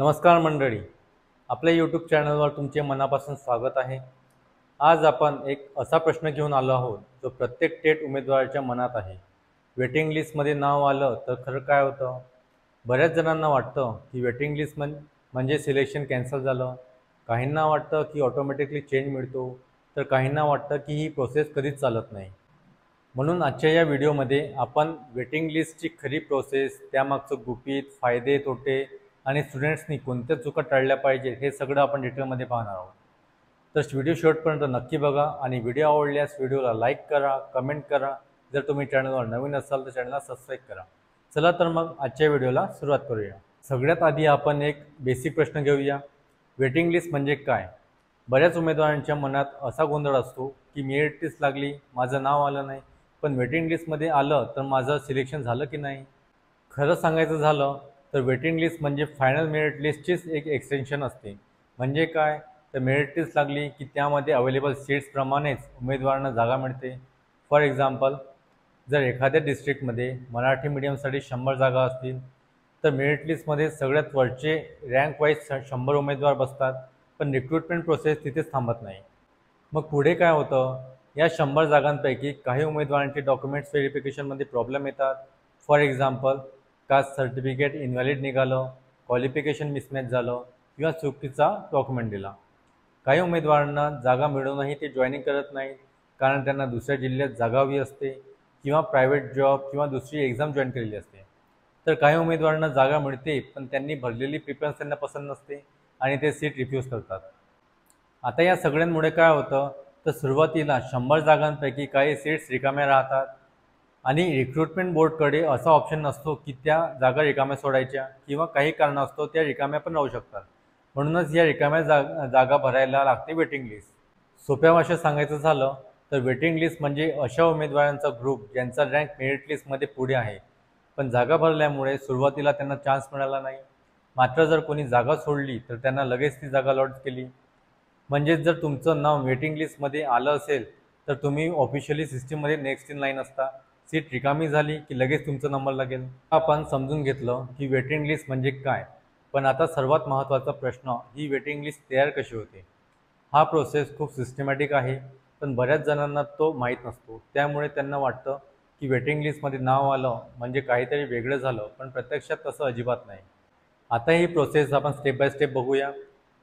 नमस्कार मंडळी, आपल्या यूट्यूब चॅनलवर तुमचे मनापासून स्वागत आहे। आज आपण एक असा प्रश्न घेऊन आलो आहोत जो प्रत्येक टेट उमेदवाराच्या मनात आहे। वेटिंग लिस्टमध्ये नाव आलं तर खरं काय होतं? बऱ्याच जणांना वाटतं की वेटिंग लिस्ट म्हणजे सिलेक्शन कॅन्सल झालं, काहींना वाटतं की ऑटोमॅटिकली चेंज मिळतो, तर काहींना वाटतं की ही प्रोसेस कधीच चालत नाही। म्हणून आजच्या या व्हिडिओमध्ये आपण वेटिंग लिस्टची खरी प्रोसेस, त्यामागचं गुपित, फायदे तोटे आणि स्टुडंट्सनी कोणत्या चुका टाळल्या पाहिजेत हे सगळं आपण डिटेलमध्ये पाहणार आहोत। तर व्हिडिओ शेवटपर्यंत नक्की बघा आणि व्हिडिओ आवडल्यास व्हिडिओला लाईक करा, कमेंट करा। जर तुम्ही चॅनलवर नवीन असाल तर चॅनलला सबस्क्राईब करा। चला तर मग आजच्या व्हिडिओला सुरुवात करूया। सगळ्यात आधी आपण एक बेसिक प्रश्न घेऊया, वेटिंग लिस्ट म्हणजे काय? बऱ्याच उमेदवारांच्या मनात असा गोंधळ असतो की मेरिट लिस्ट लागली, माझं नाव आलं नाही, पण वेटिंग लिस्टमध्ये आलं तर माझं सिलेक्शन झालं की नाही? खरं सांगायचं झालं तर वेटिंग लिस्ट म्हणजे फायनल मेरिट लिस्टचीच एक एक्सटेन्शन असते। म्हणजे काय? तर मेरिट लिस्ट लागली की त्यामध्ये अवेलेबल सीट्सप्रमाणेच उमेदवारांना जागा मिळते। फॉर एक्झाम्पल, जर एखाद्या डिस्ट्रिक्टमध्ये मराठी मीडियमसाठी 100 जागा असतील तर मेरिट लिस्टमध्ये सगळ्यात वरचे रँक वाईज 100 उमेदवार बसतात, पण रिक्रुटमेंट प्रोसेस तिथेच थांबत नाही। मग पुढे काय होतं? या 100 जागांपैकी काही उमेदवारांचे डॉक्युमेंट्स व्हेरिफिकेशनमध्ये प्रॉब्लेम येतात। For example, caste certificate invalid निघालं, क्वालिफिकेशन मिसमॅच झालं किंवा चुकीचा डॉक्युमेंट दिला। काही उमेदवारांना जागा मिळूनही ते जॉईनिंग करत नाहीत, कारण त्यांना दुसऱ्या जिल्ह्यात जागा हवी असते किंवा प्रायव्हेट जॉब किंवा दुसरी एक्झाम जॉईन केलेली असते। तर काही उमेदवारांना जागा मिळते, पण त्यांनी भरलेली प्रिफरन्स त्यांना पसंत नसते आणि ते सीट रिफ्यूज करतात। आता या सगळ्यांमुळे काय होतं, तर सुरुवातीला 100 जागांपैकी काही सीट्स रिकाम्या राहतात आणि रिक्रुटमेंट बोर्डकडे असा ऑप्शन नसतो की त्या जागा रिकाम्या सोडायच्या, किंवा काही कारणास्तव त्या रिकाम्या पण राहू शकतात। म्हणूनच या रिकाम्या जागा भरायला लागते वेटिंग लिस्ट। सोप्या भाषेत सांगायचं झालं तर वेटिंग लिस्ट म्हणजे अशा उमेदवारांचा ग्रुप ज्यांचा रँक मेरिट लिस्टमध्ये पुढे आहे, पण जागा भरल्यामुळे सुरुवातीला त्यांना चान्स मिळाला नाही। मात्र जर कोणी जागा सोडली तर त्यांना लगेच ती जागा अलॉट केली। म्हणजेच जर तुमचं नाव वेटिंग लिस्टमध्ये आलं असेल तर तुम्ही ऑफिशियली सिस्टीममध्ये नेक्स्ट इन लाईन असता। सीट रिकामी झाली की लगेच तुमचा नंबर लागेल। आपण समजून घेतलं की वेटिंग लिस्ट म्हणजे काय, पण आता सर्वात महत्त्वाचा प्रश्न, ही वेटिंग लिस्ट तयार कशी होते? हा प्रोसेस खूप सिस्टमॅटिक आहे, पण बऱ्याच जणांना तो माहीत नसतो। त्यामुळे त्यांना वाटतं की वेटिंग लिस्टमध्ये नाव आलं म्हणजे काहीतरी वेगळं झालं, पण प्रत्यक्षात तसं अजिबात नाही। आता ही प्रोसेस आपण स्टेप बाय स्टेप बघूया।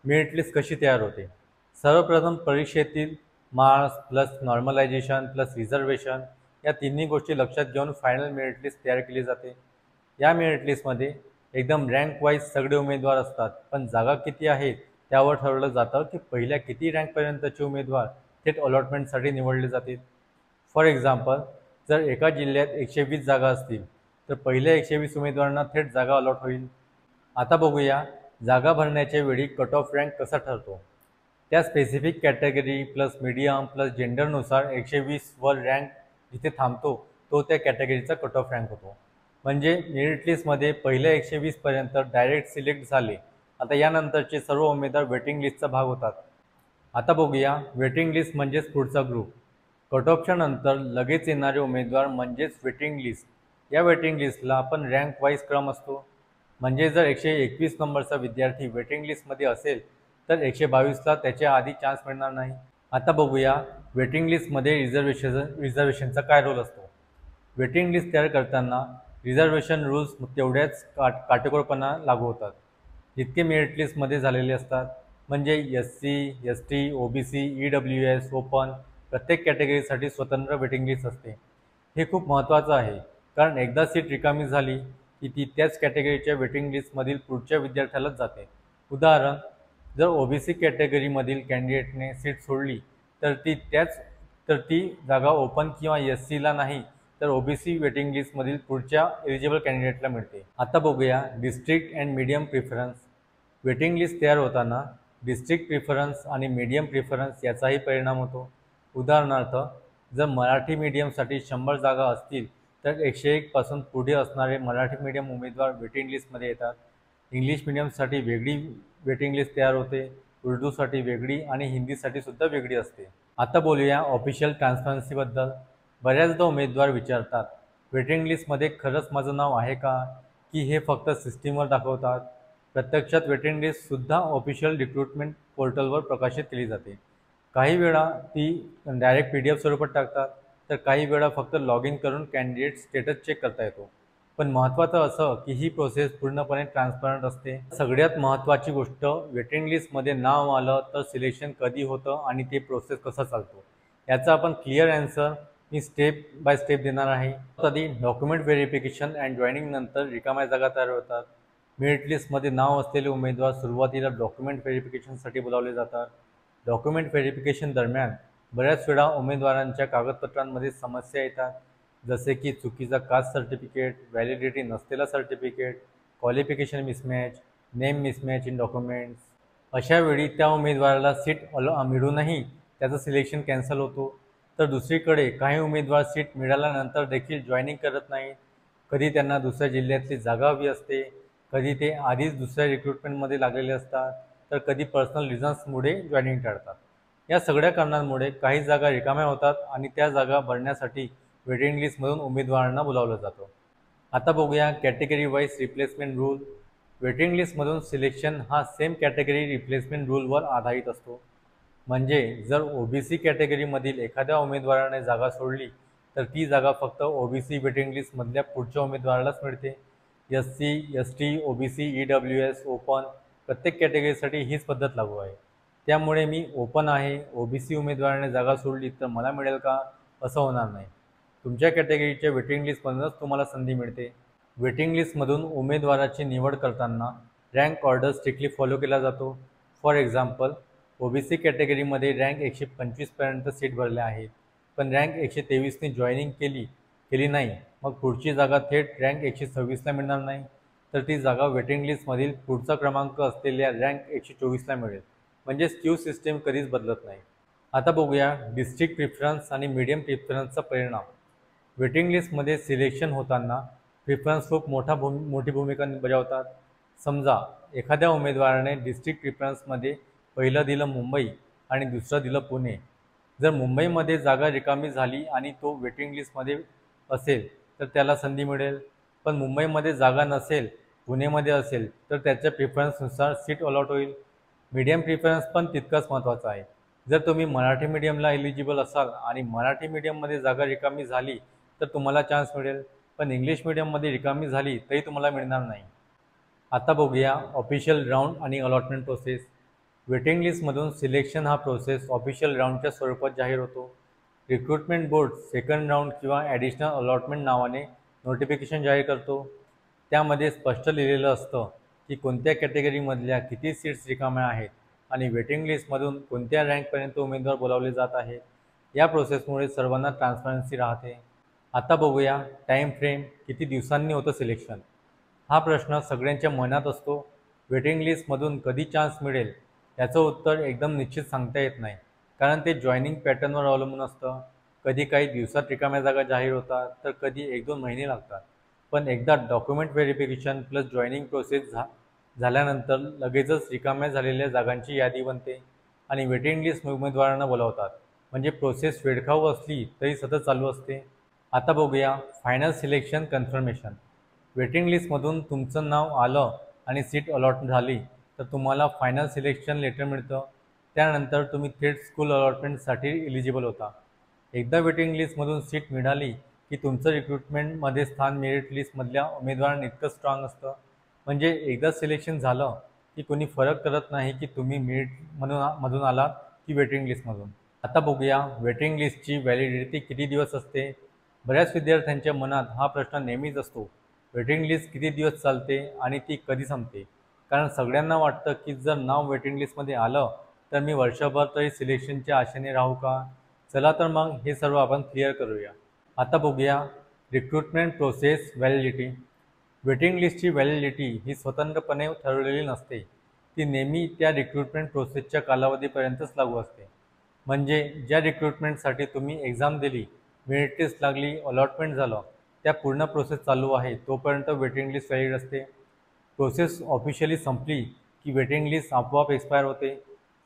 मेरिट लिस्ट कशी तयार होते? सर्वप्रथम परीक्षेतील marks plus normalisation plus reservation या तिन्ही गोष्टी लक्षात घेऊन फायनल मेरिट लिस्ट तयार केली जाते। या मेरिट लिस्टमध्ये एकदम रँक वाईज सगळे उमेदवार असतात, पण जागा किती आहेत त्यावर ठरवलं जातं की पहिल्या किती रँकपर्यंतचे उमेदवार थेट अलॉटमेंटसाठी निवडले जातील। फॉर एक्झाम्पल, जर एका जिल्ह्यात 120 जागा असतील तर पहिल्या 120 उमेदवारांना थेट जागा अलॉट होईल। आता बघूया जागा भरण्याच्या वेळी कट ऑफ रँक कसा ठरतो। त्या specific category plus medium plus जेंडरनुसार 120 वर रँक जिथे थांबतो तो त्या कॅटेगरीचा कट ऑफ रँक होतो। म्हणजे मेरिट लिस्टमध्ये पहिल्या 120 पर्यंत डायरेक्ट सिलेक्ट झाले, आता यानंतरचे सर्व उमेदवार वेटिंग लिस्टचा भाग होतात। आता बघूया वेटिंग लिस्ट म्हणजेच पुढचा ग्रुप। कट ऑफच्या नंतर लगेच येणारे उमेदवार म्हणजेच वेटिंग लिस्ट। या वेटिंग लिस्टला आपण रँक वाईज क्रम असतो। म्हणजे जर 121 नंबरचा विद्यार्थी वेटिंग लिस्टमध्ये असेल तर 122ला त्याच्या आधी चान्स मिळणार नाही। आता बघूया वेटिंग लिस्टमध्ये रिझर्वेशनचा काय रोल असतो। वेटिंग लिस्ट तयार करताना रिझर्वेशन रूल्स तेवढ्याच काटेकोरपणा लागू होतात जितके मेरिट लिस्टमध्ये झालेले असतात। म्हणजे SC, ST, OBC, EWS, open प्रत्येक कॅटेगरीसाठी स्वतंत्र वेटिंग लिस्ट असते। हे खूप महत्त्वाचं आहे, कारण एकदा सीट रिकामी झाली की ती त्याच कॅटेगरीच्या वेटिंग लिस्टमधील पुढच्या विद्यार्थ्यालाच जाते। उदाहरण, जर OBC कॅटेगरीमधील कॅन्डिडेटने सीट सोडली तर ती जागा ओपन किंवा SCला नाही तर OBC वेटिंग लिस्टमधील पुढच्या एलिजिबल कॅन्डिडेटला मिळते। आता बघूया district and medium preference. Waiting list तयार होताना डिस्ट्रिक्ट प्रिफरन्स आणि मीडियम प्रिफरन्स याचाही परिणाम होतो। उदाहरणार्थ, जर मराठी मीडियमसाठी 100 जागा असतील तर 101 पासून पुढे असणारे मराठी मीडियम उमेदवार वेटिंग लिस्टमध्ये येतात। इंग्लिश मीडियमसाठी वेगळी वेटिंग लिस्ट तयार होते, उर्दूसाठी वेगळी आणि हिंदीसाठी सुद्धा वेगळी असते। आता बोलूया ऑफिशियल ट्रान्सपरन्सीबद्दल। बऱ्याचदा उमेदवार विचारतात, वेटिंग लिस्टमध्ये खरंच माझं नाव आहे का, की हे फक्त सिस्टीमवर दाखवतात? प्रत्यक्षात वेटिंग लिस्टसुद्धा ऑफिशियल रिक्रुटमेंट पोर्टलवर प्रकाशित केली जाते. काही वेळा ती डायरेक्ट PDF स्वरूपात टाकतात, तर काही वेळा फक्त लॉग इन करून कॅन्डिडेट स्टेटस चेक करता येतो. पण महत्त्वाचं असं की ही प्रोसेस पूर्णपणे ट्रान्सपरंट असते. सगळ्यात महत्त्वाची गोष्ट, वेटिंग लिस्टमध्ये नाव आलं तर सिलेक्शन कधी होतं आणि ते प्रोसेस कसा चालतो याचा आपण clear answer me step by step देणार आहे. आधी डॉक्युमेंट व्हेरिफिकेशन अँड जॉईनिंग नंतर रिकाम्या जागा तयार होतात. मेरिट लिस्टमध्ये नाव असलेले उमेदवार सुरुवातीला डॉक्युमेंट व्हेरिफिकेशनसाठी बोलावले जातात. डॉक्युमेंट व्हेरिफिकेशन दरम्यान बऱ्याच वेळा उमेदवारांच्या कागदपत्रांमध्ये समस्या येतात, जसे की चुकीचा कास्ट सर्टिफिकेट, व्हॅलिडिटी नसलेला certificate, qualification mismatch, name mismatch in documents. अशा वेळी त्या उमेदवाराला सीट मिळूनही त्याचं सिलेक्शन कॅन्सल होतो. तर दुसरीकडे काही उमेदवार सीट मिळाल्यानंतर देखील जॉईनिंग करत नाहीत. कधी त्यांना दुसऱ्या जिल्ह्यातली जागा हवी असते, कधी ते आधीच दुसऱ्या रिक्रुटमेंटमध्ये लागलेले असतात, तर कधी पर्सनल रिझन्समुळे जॉईनिंग टाळतात. या सगळ्या कारणांमुळे काही जागा रिकाम्या होतात आणि त्या जागा भरण्यासाठी वेटिंग लिस्टमधून उमेदवारांना बोलावलं जातं. आता बघूया category wise replacement rule. Waiting लिस्टमधून सिलेक्शन हा सेम कॅटेगरी रिप्लेसमेंट रूलवर आधारित असतो. म्हणजे जर OBC कॅटेगरीमधील एखाद्या उमेदवाराने जागा सोडली तर ती जागा फक्त OBC वेटिंग लिस्टमधल्या पुढच्या उमेदवारालाच मिळते. SC, ST, OBC, EWS, open प्रत्येक कॅटेगरीसाठी हीच पद्धत लागू आहे. त्यामुळे मी ओपन आहे, OBC उमेदवाराने जागा सोडली तर मला मिळेल का, असं होणार नाही. तुमच्या कॅटेगरीच्या वेटिंग लिस्टमधूनच तुम्हाला संधी मिळते. वेटिंग लिस्टमधून उमेदवाराची निवड करताना रँक ऑर्डर स्ट्रिक्टली फॉलो केला जातो. फॉर एक्झाम्पल, OBC कॅटेगरीमध्ये रँक 125 पर्यंत सीट भरल्या आहेत, पण रँक 123ने जॉईनिंग केली नाही, मग पुढची जागा थेट रँक 126ला मिळणार नाही, तर ती जागा वेटिंग लिस्टमधील पुढचा क्रमांक असलेल्या रँक 124ला मिळेल. म्हणजेच क्यू सिस्टीम कधीच बदलत नाही. आता बघूया डिस्ट्रिक्ट प्रिफरन्स आणि मीडियम प्रिफरन्सचा परिणाम. वेटिंग लिस्टमध्ये सिलेक्शन होताना प्रिफरन्स खूप मोठी भूमिका बजावतात. समजा एखाद्या उमेदवाराने डिस्ट्रिक्ट प्रिफरन्समध्ये पहिलं दिलं मुंबई आणि दुसरं दिलं पुणे. जर मुंबईमध्ये जागा रिकामी झाली आणि तो वेटिंग लिस्टमध्ये असेल तर त्याला संधी मिळेल, पण मुंबईमध्ये जागा नसेल, पुणेमध्ये असेल तर त्याच्या प्रिफरन्सनुसार सीट अलॉट होईल. मीडियम प्रिफरन्स पण तितकाच महत्त्वाचा आहे. जर तुम्ही मराठी मीडियमला एलिजिबल असाल आणि मराठी मीडियममध्ये जागा रिकामी झाली तर तुम्हाला चान्स मिळेल, पण इंग्लिश मीडियममध्ये रिकामी झाली तरी तुम्हाला मिळणार नाही. आता बघूया ऑफिशियल राऊंड आणि अलॉटमेंट प्रोसेस. वेटिंग लिस्टमधून सिलेक्शन हा प्रोसेस ऑफिशियल राऊंडच्या स्वरूपात जाहीर होतो. रिक्रुटमेंट बोर्ड सेकंड राऊंड किंवा ॲडिशनल अलॉटमेंट नावाने नोटिफिकेशन जाहीर करतो. त्यामध्ये स्पष्ट लिहिलेलं असतं की कोणत्या कॅटेगरीमधल्या किती सीट्स रिकाम्या आहेत आणि वेटिंग लिस्टमधून कोणत्या रँकपर्यंत उमेदवार बोलावले जात आहेत. या प्रोसेसमुळे सर्वांना ट्रान्सपरन्सी राहते. आता बघूया टाईम फ्रेम, किती दिवसांनी होतं सिलेक्शन. हा प्रश्न सगळ्यांच्या मनात असतो. वेटिंग लिस्टमधून कधी चान्स मिळेल याचं उत्तर एकदम निश्चित सांगता येत नाही, कारण ते जॉईनिंग पॅटर्नवर अवलंबून असतं. कधी काही दिवसात रिकाम्या जागा जाहीर होतात, तर कधी 1-2 महिने लागतात. पण एकदा document verification plus joining process झाल्यानंतर लगेचच रिकाम्या झालेल्या जागांची यादी बनते आणि वेटिंग लिस्ट उमेदवारांना बोलावतात. म्हणजे प्रोसेस वेळखाऊ असली तरी सतत चालू असते. आता बघूया फायनल सिलेक्शन कन्फर्मेशन. वेटिंग लिस्टमधून तुमचं नाव आलं आणि सीट अलॉट झाली तर तुम्हाला फायनल सिलेक्शन लेटर मिळतं. त्यानंतर तुम्ही थेट स्कूल अलॉटमेंटसाठी एलिजिबल होता. एकदा वेटिंग लिस्टमधून सीट मिळाली की तुमचं रिक्रुटमेंटमध्ये स्थान मेरिट लिस्टमधल्या उमेदवारांनी इतकं स्ट्रॉंग असतं. म्हणजे एकदा सिलेक्शन झालं की कोणी फरक करत नाही की तुम्ही मधून आलात की वेटिंग लिस्टमधून. आता बघूया वेटिंग लिस्टची व्हॅलिडिटी किती दिवस असते. बऱ्याच विद्यार्थ्यांच्या मनात हा प्रश्न नेहमीच असतो, वेटिंग लिस्ट किती दिवस चालते आणि ती कधी संपते. कारण सगळ्यांना वाटतं की जर नाव वेटिंग लिस्टमध्ये आलं तर मी वर्षभर तरी सिलेक्शनच्या आशेने राहू का. चला तर मग हे सर्व आपण क्लिअर करूया. आता बघूया रिक्रुटमेंट प्रोसेस व्हॅलिडिटी. वेटिंग लिस्टची व्हॅलिडिटी ही स्वतंत्रपणे ठरवलेली नसते. ती नेहमी त्या रिक्रुटमेंट प्रोसेसच्या कालावधीपर्यंतच लागू असते. म्हणजे ज्या रिक्रुटमेंटसाठी तुम्ही एक्झाम दिली, मेरिट लिस्ट लागली, अलॉटमेंट झालं, त्या पूर्ण प्रोसेस चालू आहे तोपर्यंत वेटिंग लिस्ट व्हॅलिड असते. प्रोसेस ऑफिशियली संपली की वेटिंग लिस्ट आपोआप एक्सपायर होते.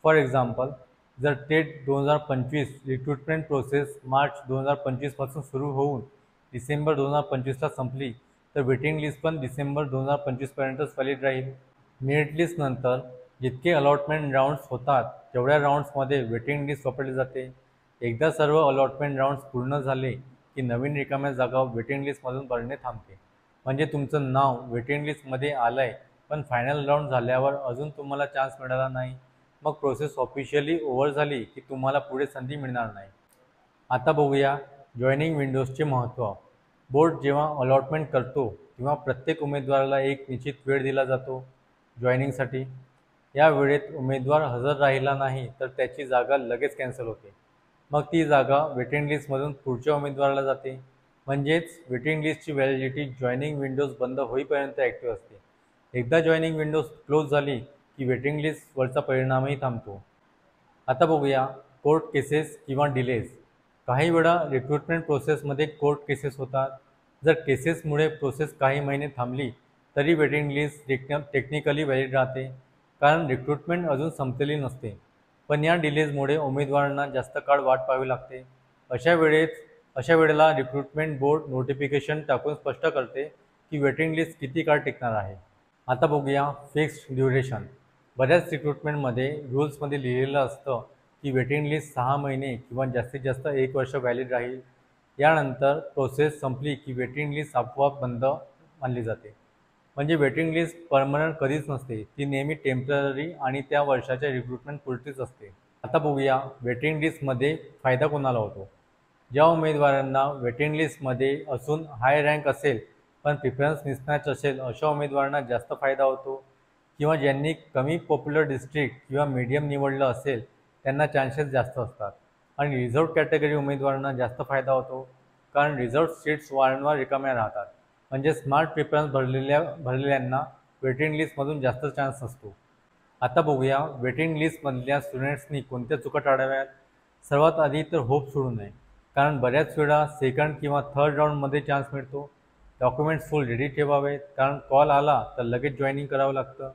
फॉर एक्झाम्पल, जर टेट 2025 रिक्रुटमेंट प्रोसेस मार्च 2025पासून सुरू होऊन डिसेंबर 2025ला संपली तर वेटिंग लिस्ट पण डिसेंबर 2025पर्यंतच व्हॅलिड राहील. मेरिट लिस्टनंतर जितके अलॉटमेंट राऊंड्स होतात तेवढ्या राऊंड्समध्ये वेटिंग लिस्ट वापरली जाते. एकदा सर्व अलॉटमेंट राऊंड्स पूर्ण झाले की नवीन रिकाम्या जागा वेटिंग लिस्टमधून भरणे थांबते. म्हणजे तुमचं नाव वेटिंग लिस्टमध्ये आलं आहे, पण फायनल राऊंड झाल्यावर अजून तुम्हाला चान्स मिळाला नाही. मग प्रोसेस ऑफिशियली ओव्हर झाली की तुम्हाला पुढे संधी मिळणार नाही. आता बघूया जॉईनिंग विंडोजचे महत्त्व. बोर्ड जेव्हा अलॉटमेंट करतो तेव्हा प्रत्येक उमेदवाराला एक निश्चित वेळ दिला जातो जॉईनिंगसाठी. या वेळेत उमेदवार हजर राहिला नाही तर त्याची जागा लगेच कॅन्सल होते. मग ती जागा वेटिंग लिस्टमधून पुढच्या उमेदवाराला जाते. म्हणजेच वेटिंग लिस्टची व्हॅलिडिटी जॉईनिंग विंडोज बंद होईपर्यंत ॲक्टिव्ह असते. एकदा जॉईनिंग विंडोज क्लोज झाली की वेटिंग लिस्टवरचा परिणामही थांबतो. आता बघूया कोर्ट केसेस किंवा डिलेज. काही वेळा रिक्रुटमेंट प्रोसेसमध्ये कोर्ट केसेस होतात. जर केसेसमुळे प्रोसेस काही महिने थांबली तरी वेटिंग लिस्ट टेक्निकली व्हॅलिड राहते, कारण रिक्रुटमेंट अजून संपलेली नसते. पण या डिलेजमुळे उमेदवारांना जास्त काळ वाट पाहावी लागते. अशा वेळेला रिक्रुटमेंट बोर्ड नोटिफिकेशन टाकून स्पष्ट करते की वेटिंग लिस्ट किती काळ टिकणार आहे. आता बघूया फिक्स्ड ड्युरेशन. बऱ्याच रिक्रुटमेंटमध्ये रूल्समध्ये लिहिलेलं असतं की वेटिंग लिस्ट 6 महिने किंवा जास्तीत जास्त 1 वर्ष व्हॅलिड राहील. यानंतर प्रोसेस संपली की वेटिंग लिस्ट आपोआप बंद मानली जाते. म्हणजे वेटिंग लिस्ट परमनंट कधीच नसते, ती नेहमी टेम्पररी आणि त्या वर्षाच्या रिक्रुटमेंट पुरतीच असते. आता बघूया वेटिंग लिस्टमध्ये फायदा कोणाला होतो. ज्या उमेदवारांना वेटिंग लिस्टमध्ये असून हाय रँक असेल पण प्रिफरन्स मिसमॅच असेल अशा उमेदवारांना जास्त फायदा होतो. किंवा ज्यांनी कमी पॉप्युलर डिस्ट्रिक्ट किंवा मीडियम निवडलं असेल त्यांना चान्सेस जास्त असतात. आणि रिझर्व्ड कॅटेगरी उमेदवारांना जास्त फायदा होतो, कारण रिझर्व्ड सीट्स वारंवार रिकाम्या राहतात. म्हणजे स्मार्ट प्रिफरन्स भरलेल्यांना वेटिंग लिस्टमधून जास्त चान्स असतो. आता बघूया वेटिंग लिस्टमधल्या स्टुडंट्सनी कोणत्या चुका टाळाव्यात. सर्वात आधी तर होप सोडू नये, कारण बऱ्याच वेळा सेकंड किंवा थर्ड राऊंडमध्ये चान्स मिळतो. डॉक्युमेंट्स फुल रेडी ठेवावेत, कारण कॉल आला तर लगेच जॉईनिंग करावं लागतं.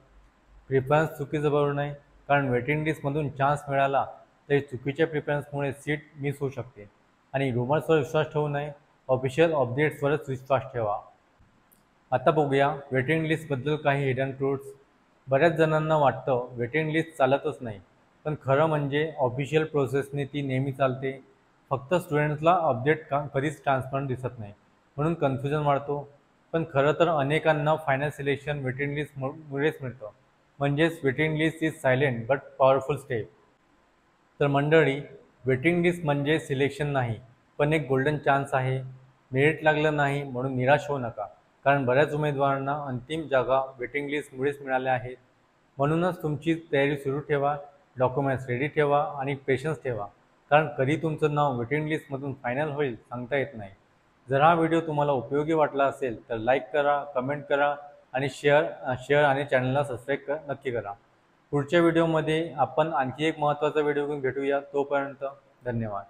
प्रिफरन्स चुकीचं भरू नये, कारण वेटिंग लिस्टमधून चान्स मिळाला तरी चुकीच्या प्रिफरन्समुळे सीट मिस होऊ शकते. आणि रुमर्सवर विश्वास ठेवू नये, ऑफिशियल अपडेट्सवरच विश्वास ठेवा. आता बघूया वेटिंग लिस्टबद्दल काही हिडन ट्रूथ्स. बऱ्याच जणांना वाटतं वेटिंग लिस्ट चालतच नाही, पण खरं म्हणजे ऑफिशियल प्रोसेसने ती नेहमी चालते. फक्त स्टुडंट्सला अपडेट कधीच ट्रान्सपरंट दिसत नाही, म्हणून कन्फ्युजन वाढतो. पण खरं तर अनेकांना फायनल सिलेक्शन वेटिंग लिस्टमुळेच मिळतं. म्हणजेच waiting list is silent but powerful step. तर मंडळी, वेटिंग लिस्ट म्हणजे सिलेक्शन नाही, पण एक गोल्डन चान्स आहे. मेरिट लागलं नाही म्हणून निराश होऊ नका, कारण बऱ्याच उमेदवारांना अंतिम जागा वेटिंग लिस्टमुळेच मिळाल्या आहेत. म्हणूनच तुमची तयारी सुरू ठेवा, डॉक्युमेंट्स रेडी ठेवा आणि पेशन्स ठेवा, कारण कधी तुमचं नाव वेटिंग लिस्टमधून फायनल होईल सांगता येत नाही. जर हा व्हिडिओ तुम्हाला उपयोगी वाटला असेल तर लाईक करा, कमेंट करा आणि शेअर आणि चॅनलला सबस्क्राईब नक्की करा. पुढच्या व्हिडिओमध्ये आपण आणखी एक महत्त्वाचा व्हिडिओ घेऊन भेटूया. तोपर्यंत धन्यवाद.